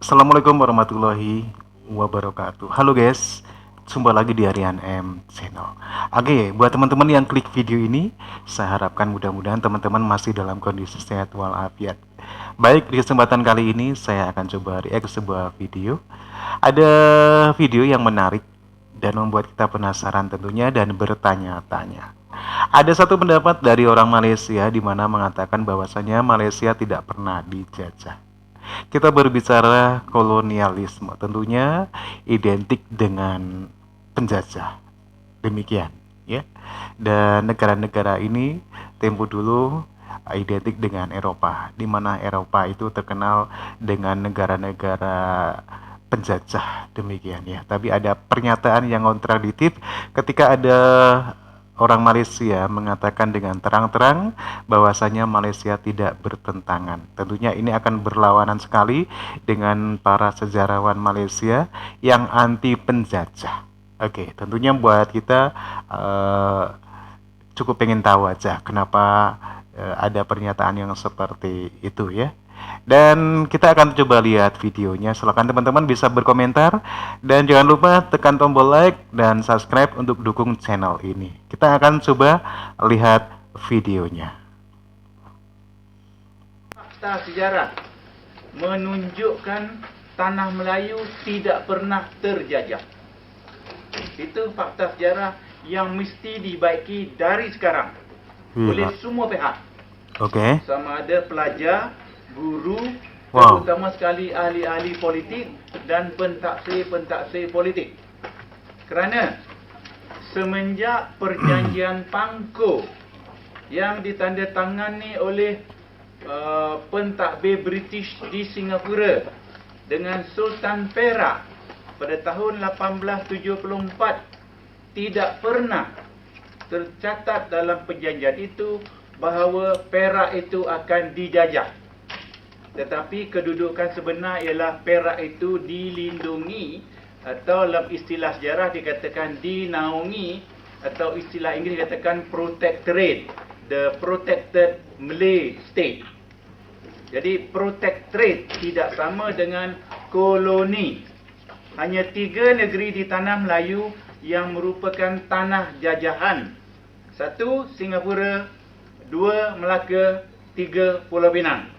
Assalamualaikum warahmatullahi wabarakatuh. Halo guys, jumpa lagi di Harian M Channel. Oke, buat teman-teman yang klik video ini, saya harapkan mudah-mudahan teman-teman masih dalam kondisi sehat walafiat. Baik, di kesempatan kali ini saya akan coba react sebuah video. Ada video yang menarik dan membuat kita penasaran tentunya dan bertanya-tanya. Ada satu pendapat dari orang Malaysia di mana mengatakan bahwasanya Malaysia tidak pernah dijajah. Kita berbicara kolonialisme, tentunya identik dengan penjajah. Demikian, ya. Dan negara-negara ini tempo dulu identik dengan Eropa, di mana Eropa itu terkenal dengan negara-negara penjajah, demikian ya. Tapi ada pernyataan yang kontradiktif ketika ada orang Malaysia mengatakan dengan terang-terang bahwasanya Malaysia tidak bertentangan. Tentunya ini akan berlawanan sekali dengan para sejarawan Malaysia yang anti penjajah. Oke, tentunya buat kita cukup pengen tahu aja kenapa ada pernyataan yang seperti itu ya. Dan kita akan coba lihat videonya. Silakan teman-teman bisa berkomentar dan jangan lupa tekan tombol like dan subscribe untuk dukung channel ini. Kita akan coba lihat videonya. Fakta sejarah menunjukkan tanah Melayu tidak pernah terjajah. Itu fakta sejarah yang mesti dibaiki dari sekarang oleh semua pihak. Oke. Sama ada pelajar, guru, Wow. terutama sekali ahli-ahli politik dan pentaksir-pentaksir politik. Kerana semenjak perjanjian Pangko yang ditandatangani oleh pentadbir British di Singapura dengan Sultan Perak pada tahun 1874, tidak pernah tercatat dalam perjanjian itu bahawa Perak itu akan dijajah. Tetapi kedudukan sebenar ialah Perak itu dilindungi, atau dalam istilah sejarah dikatakan dinaungi, atau istilah Inggeris dikatakan protectorate, the protected Malay state. Jadi protectorate tidak sama dengan koloni. Hanya 3 negeri di tanah Melayu yang merupakan tanah jajahan. 1 Singapura, 2 Melaka, 3 Pulau Pinang.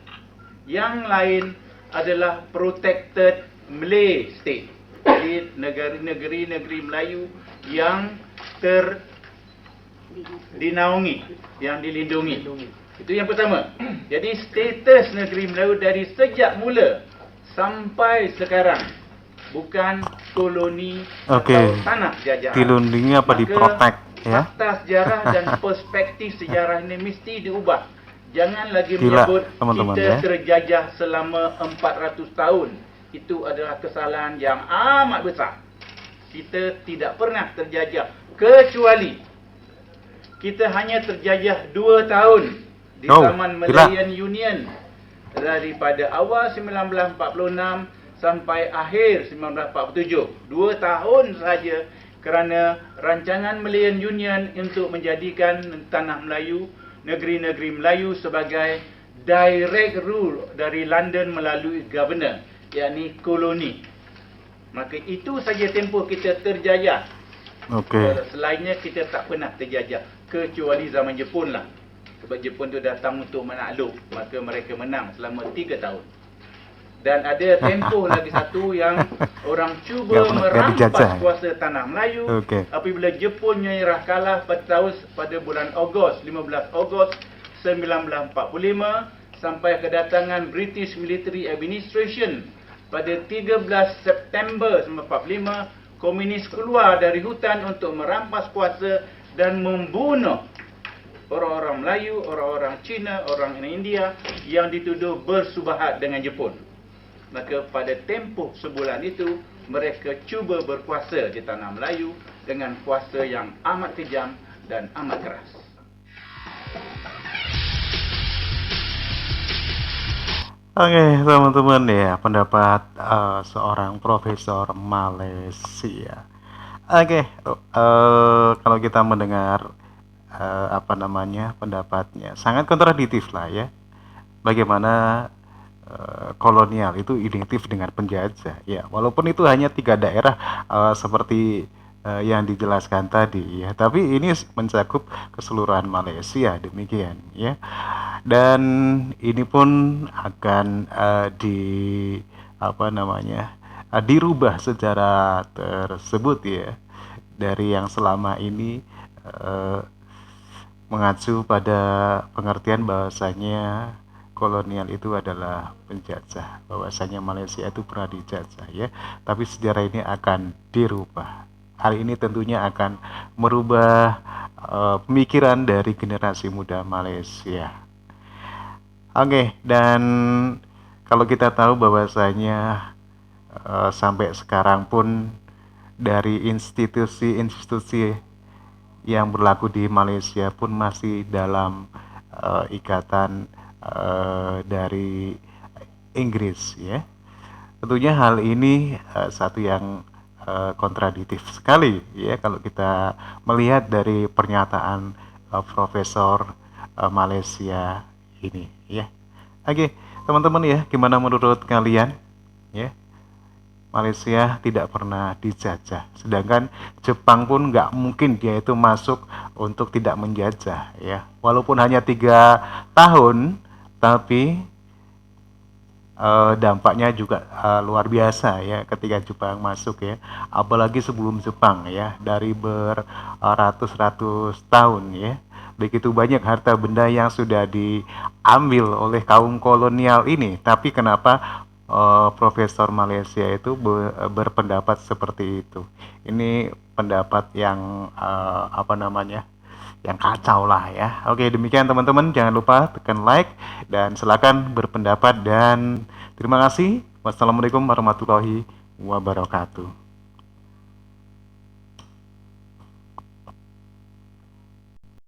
Yang lain adalah protected Malay state. Jadi negeri-negeri Melayu yang dinaungi, yang dilindungi. Itu yang pertama. Jadi status negeri Melayu dari sejak mula sampai sekarang bukan koloni atau tanah jajahan. Dilindungi apa diprotek ya? Fakta sejarah dan perspektif sejarah ini mesti diubah. Jangan lagi Gila, menyebut teman-teman, kita ya. terjajah selama 400 tahun. Itu adalah kesalahan yang amat besar. Kita tidak pernah terjajah, kecuali kita hanya terjajah 2 tahun di zaman Malayan Union, daripada awal 1946 sampai akhir 1947. 2 tahun saja, kerana rancangan Malayan Union untuk menjadikan tanah Melayu, negeri-negeri Melayu sebagai direct rule dari London melalui governor, yakni koloni. Maka itu saja tempoh kita terjajah. Selainnya kita tak pernah terjajah, kecuali zaman Jepun lah. Sebab Jepun tu datang untuk menakluk, maka mereka menang selama 3 tahun. Dan ada tempoh lagi satu yang orang cuba merampas kuasa tanah Melayu. Apabila Jepun menyerah kalah pada bulan Ogos, 15 Ogos 1945, sampai kedatangan British Military Administration pada 13 September 1945, komunis keluar dari hutan untuk merampas kuasa dan membunuh orang-orang Melayu, orang-orang Cina, orang India yang dituduh bersubahat dengan Jepun. Maka pada tempoh sebulan itu, mereka cuba berkuasa di tanah Melayu dengan kuasa yang amat kejam dan amat keras. Oke, teman-teman ya, pendapat seorang profesor Malaysia. Oke, kalau kita mendengar pendapatnya sangat kontradiktif lah ya. Bagaimana kolonial itu identik dengan penjajah ya, walaupun itu hanya 3 daerah seperti yang dijelaskan tadi ya, tapi ini mencakup keseluruhan Malaysia demikian ya. Dan ini pun akan di apa namanya dirubah secara tersebut ya, dari yang selama ini eh, mengacu pada pengertian bahwasanya kolonial itu adalah penjajah, bahwasanya Malaysia itu pernah dijajah ya, tapi sejarah ini akan dirubah. Hal ini tentunya akan merubah pemikiran dari generasi muda Malaysia. Oke, dan kalau kita tahu bahwasanya sampai sekarang pun dari institusi-institusi yang berlaku di Malaysia pun masih dalam ikatan dari Inggris ya. Tentunya hal ini satu yang kontradiktif sekali ya kalau kita melihat dari pernyataan Profesor Malaysia ini ya. Oke, teman-teman ya, gimana menurut kalian ya? Malaysia tidak pernah dijajah, sedangkan Jepang pun nggak mungkin dia itu masuk untuk tidak menjajah ya, walaupun hanya 3 tahun, tapi dampaknya juga luar biasa ya ketika Jepang masuk ya, apalagi sebelum Jepang ya, dari beratus-ratus tahun ya, begitu banyak harta benda yang sudah diambil oleh kaum kolonial ini, tapi kenapa Profesor Malaysia itu berpendapat seperti itu? Ini pendapat yang apa namanya, yang kacau lah ya. Oke, demikian teman-teman, jangan lupa tekan like dan silakan berpendapat, dan terima kasih. Wassalamualaikum warahmatullahi wabarakatuh.